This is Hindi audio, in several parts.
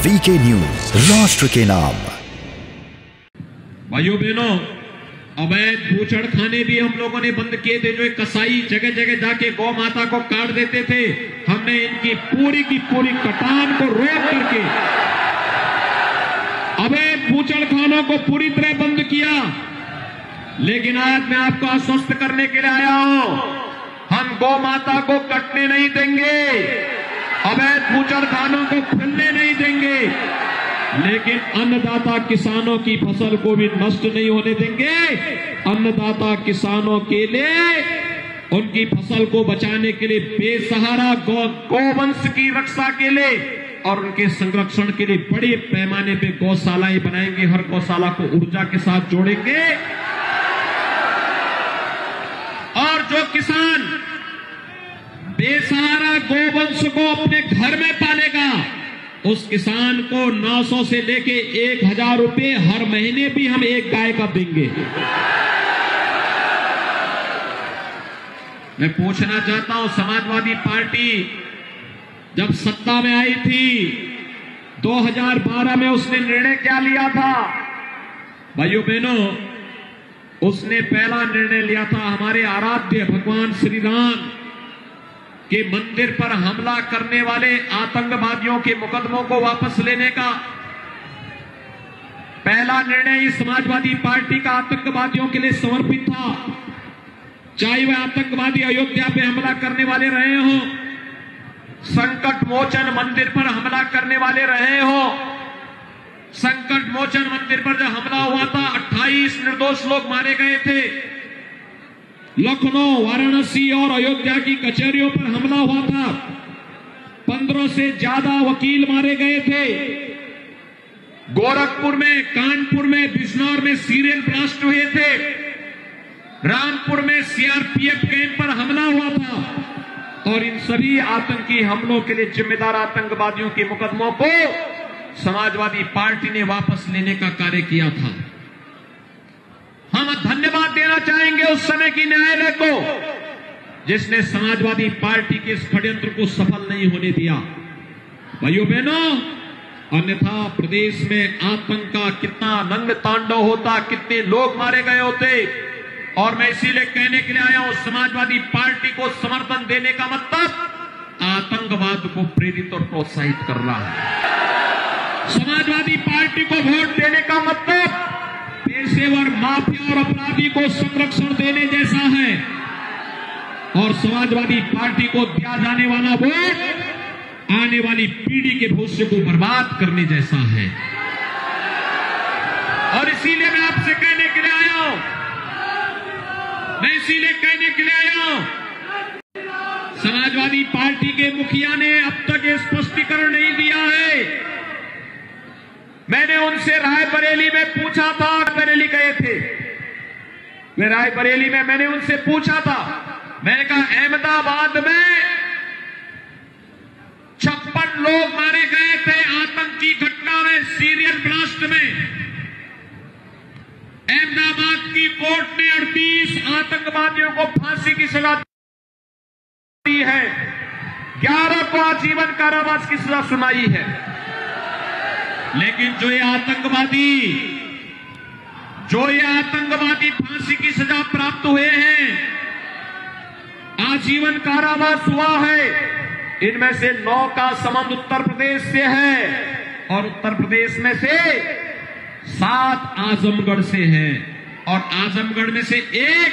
वीके न्यूज, राष्ट्र के नाम। भाइयों बहनों, अवैध बूचड़ खाने भी हम लोगों ने बंद किए थे। जो एक कसाई जगह जगह जाके गौ माता को काट देते थे, हमने इनकी पूरी की पूरी कटान को रोक करके अवैध बूचड़ खानों को पूरी तरह बंद किया। लेकिन आज मैं आपको आश्वस्त करने के लिए आया हूं, हम गौ माता को कटने नहीं देंगे, अवैध बूचड़ खानों को खुलने नहीं देंगे, लेकिन अन्नदाता किसानों की फसल को भी नष्ट नहीं होने देंगे। अन्नदाता किसानों के लिए, उनकी फसल को बचाने के लिए, बेसहारा गौवंश की रक्षा के लिए और उनके संरक्षण के लिए बड़े पैमाने पे गौशालाएं बनाएंगे। हर गौशाला को ऊर्जा के साथ जोड़ेंगे और जो किसान बेसहारा गौवंश को अपने घर में पालेगा, उस किसान को 900 से लेके 1000 रुपए हर महीने भी हम एक गाय का देंगे। मैं पूछना चाहता हूं, समाजवादी पार्टी जब सत्ता में आई थी 2012 में, उसने निर्णय क्या लिया था? भाइयों बहनों, उसने पहला निर्णय लिया था हमारे आराध्य भगवान श्री राम के मंदिर पर हमला करने वाले आतंकवादियों के मुकदमों को वापस लेने का। पहला निर्णय इस समाजवादी पार्टी का आतंकवादियों के लिए समर्पित था। चाहे वह आतंकवादी अयोध्या पे हमला करने वाले रहे हो, संकट मोचन मंदिर पर हमला करने वाले रहे हो। संकट मोचन मंदिर पर जब हमला हुआ था, 28 निर्दोष लोग मारे गए थे। लखनऊ, वाराणसी और अयोध्या की कचहरियों पर हमला हुआ था, 15 से ज्यादा वकील मारे गए थे। गोरखपुर में, कानपुर में, बिजनौर में सीरियल ब्लास्ट हुए थे। रामपुर में सीआरपीएफ कैंप पर हमला हुआ था। और इन सभी आतंकी हमलों के लिए जिम्मेदार आतंकवादियों के मुकदमों को समाजवादी पार्टी ने वापस लेने का कार्य किया था। हम धन्यवाद देना चाहेंगे उस समय की न्यायालय को, जिसने समाजवादी पार्टी के इस षड्यंत्र को सफल नहीं होने दिया। भाइयों बहनों, अन्यथा प्रदेश में आतंक का कितना नंग तांडव होता, कितने लोग मारे गए होते। और मैं इसीलिए कहने के लिए आया हूं, समाजवादी पार्टी को समर्थन देने का मतलब आतंकवाद को प्रेरित और प्रोत्साहित करना है। समाजवादी पार्टी को वोट देने का मतलब पेशेवर माफिया और अपराधी को संरक्षण देने जैसा है। और समाजवादी पार्टी को दिया जाने वाला वोट आने वाली पीढ़ी के भविष्य को बर्बाद करने जैसा है। और इसीलिए मैं आपसे कहने के लिए आया हूं, समाजवादी पार्टी के मुखिया ने अब तक ये स्पष्टीकरण नहीं दिया है। मैंने उनसे रायबरेली में पूछा था, बरेली गए थे वे, रायबरेली में मैंने उनसे पूछा था, मैंने कहा अहमदाबाद में 56 लोग मारे गए थे आतंकी घटना में, सीरियल ब्लास्ट में। अहमदाबाद की कोर्ट ने 38 आतंकवादियों को फांसी की सजा दी है, 11 को आजीवन कारावास की सजा सुनाई है। लेकिन जो ये आतंकवादी फांसी की सजा प्राप्त हुए हैं, आजीवन कारावास हुआ है, इनमें से 9 का संबंध उत्तर प्रदेश से है और उत्तर प्रदेश में से 7 आजमगढ़ से है। और आजमगढ़ में से 1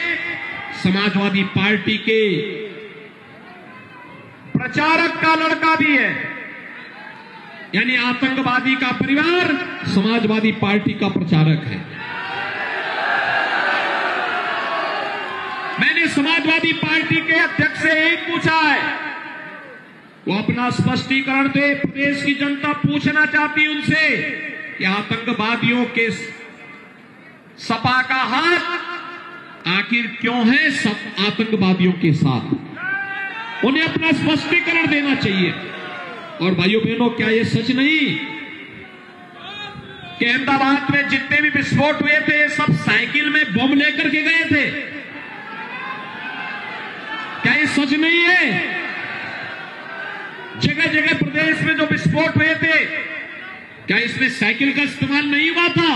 समाजवादी पार्टी के प्रचारक का लड़का भी है। यानी आतंकवादी का परिवार समाजवादी पार्टी का प्रचारक है। मैंने समाजवादी पार्टी के अध्यक्ष से यही पूछा है, वो अपना स्पष्टीकरण दे। प्रदेश की जनता पूछना चाहती है उनसे कि आतंकवादियों के सपा का हाथ आखिर क्यों है सब आतंकवादियों के साथ? उन्हें अपना स्पष्टीकरण देना चाहिए। और भाइयों बहनों, क्या यह सच नहीं कि अहमदाबाद में जितने भी विस्फोट हुए थे सब साइकिल में बम लेकर के गए थे? क्या ये सच नहीं है? जगह जगह प्रदेश में जो विस्फोट हुए थे क्या इसमें साइकिल का इस्तेमाल नहीं हुआ था?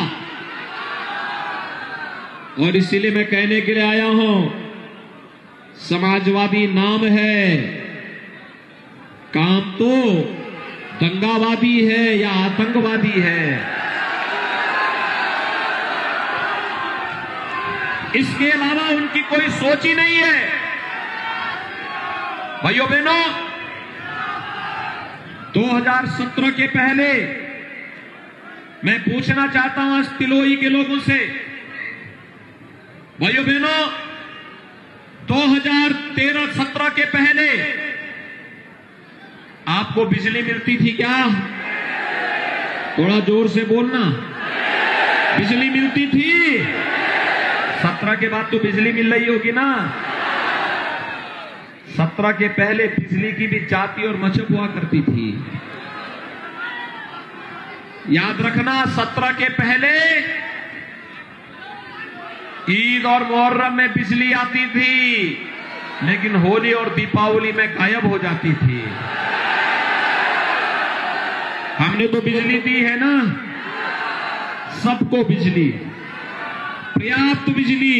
और इसीलिए मैं कहने के लिए आया हूं, समाजवादी नाम है, काम तो दंगावादी है या आतंकवादी है। इसके अलावा उनकी कोई सोच ही नहीं है। भाइयों बहनों, 2017 के पहले मैं पूछना चाहता हूं आज तिलोई के लोगों से, भाइयों बहनों, 2013-17 के पहले आपको बिजली मिलती थी क्या? थोड़ा जोर से बोलना। बिजली मिलती थी? 17 के बाद तो बिजली मिल रही होगी ना। 17 के पहले बिजली की भी जाति और मशक हुआ करती थी। याद रखना, 17 के पहले ईद और मुहर्रम में बिजली आती थी, लेकिन होली और दीपावली में गायब हो जाती थी। हमने तो बिजली दी है ना, सबको बिजली, पर्याप्त बिजली,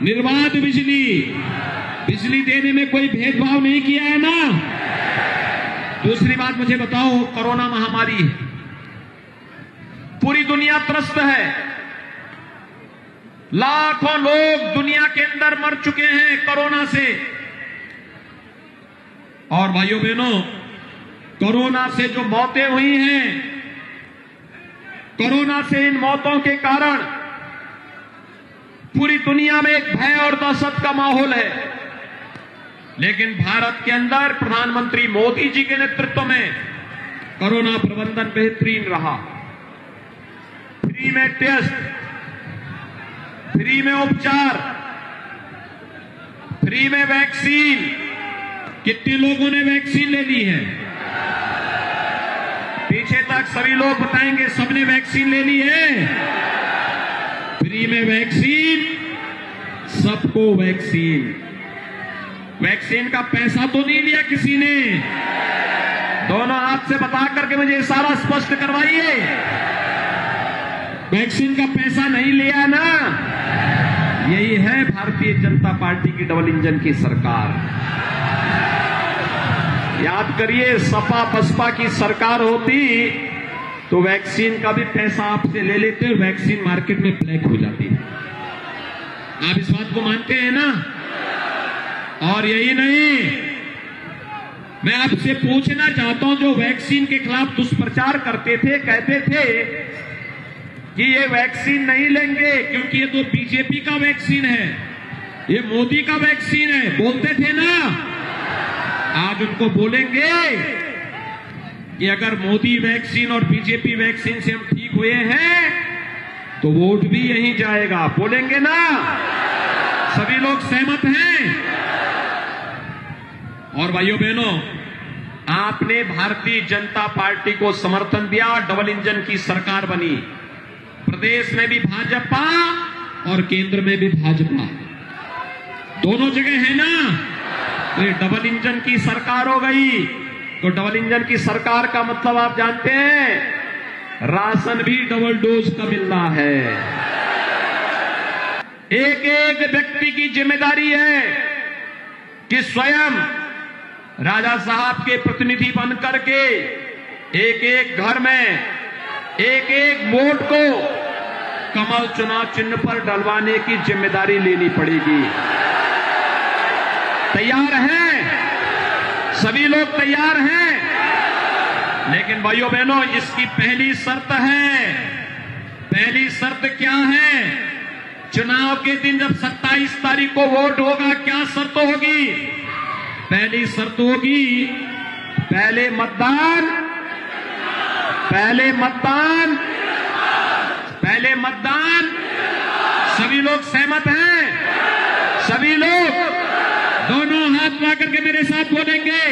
निर्बाध बिजली, बिजली देने में कोई भेदभाव नहीं किया है ना। दूसरी बात मुझे बताओ, कोरोना महामारी है, पूरी दुनिया त्रस्त है, लाखों लोग दुनिया के अंदर मर चुके हैं कोरोना से। और भाइयों बहनों, कोरोना से जो मौतें हुई हैं, कोरोना से इन मौतों के कारण पूरी दुनिया में एक भय और दहशत का माहौल है। लेकिन भारत के अंदर प्रधानमंत्री मोदी जी के नेतृत्व में कोरोना प्रबंधन बेहतरीन रहा। फ्री में टेस्ट, फ्री में उपचार, फ्री में वैक्सीन। कितने लोगों ने वैक्सीन ले ली है? पीछे तक सभी लोग बताएंगे सबने वैक्सीन ले ली है। फ्री में वैक्सीन, सबको वैक्सीन। वैक्सीन का पैसा तो नहीं लिया किसी ने? दोनों हाथ से बता करके मुझे इशारा स्पष्ट करवाइए। वैक्सीन का पैसा नहीं लिया ना। यही है भारतीय जनता पार्टी की डबल इंजन की सरकार। याद करिए, सपा बसपा की सरकार होती तो वैक्सीन का भी पैसा आपसे ले लेते और वैक्सीन मार्केट में ब्लैक हो जाती। आप इस बात को मानते हैं ना? और यही नहीं, मैं आपसे पूछना चाहता हूं, जो वैक्सीन के खिलाफ दुष्प्रचार करते थे, कहते थे कि ये वैक्सीन नहीं लेंगे क्योंकि ये तो बीजेपी का वैक्सीन है, ये मोदी का वैक्सीन है, बोलते थे ना। आज उनको बोलेंगे कि अगर मोदी वैक्सीन और बीजेपी वैक्सीन से हम ठीक हुए हैं तो वोट भी यहीं जाएगा, बोलेंगे ना। सभी लोग सहमत हैं? और भाइयों बहनों, आपने भारतीय जनता पार्टी को समर्थन दिया, डबल इंजन की सरकार बनी। प्रदेश में भी भाजपा और केंद्र में भी भाजपा, दोनों जगह है ना। तो ये डबल इंजन की सरकार हो गई। तो डबल इंजन की सरकार का मतलब आप जानते हैं, राशन भी डबल डोज का मिलना है। एक एक व्यक्ति की जिम्मेदारी है कि स्वयं राजा साहब के प्रतिनिधि बन करके एक एक घर में एक एक वोट को कमल चुनाव चिन्ह पर डलवाने की जिम्मेदारी लेनी पड़ेगी। तैयार हैं? सभी लोग तैयार हैं? लेकिन भाइयों बहनों, इसकी पहली शर्त है। पहली शर्त क्या है? चुनाव के दिन जब 27 तारीख को वोट होगा, क्या शर्त होगी? पहली शर्त होगी, पहले मतदान, पहले मतदान, पहले मतदान। सभी लोग सहमत हैं? सभी लोग दोनों हाथ मिला करके मेरे साथ बोलेंगे,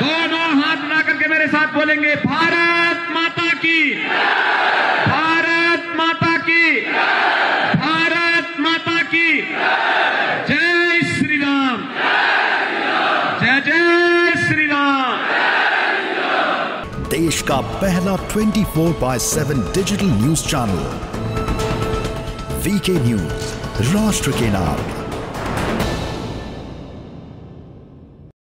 दोनों हाथ मिला करके मेरे साथ बोलेंगे, भारत माता की, भारत माता की, भारत माता की जय श्री राम, जय जय श्री राम। देश का पहला 24/7 digital news channel VK news, राष्ट्र के नाम।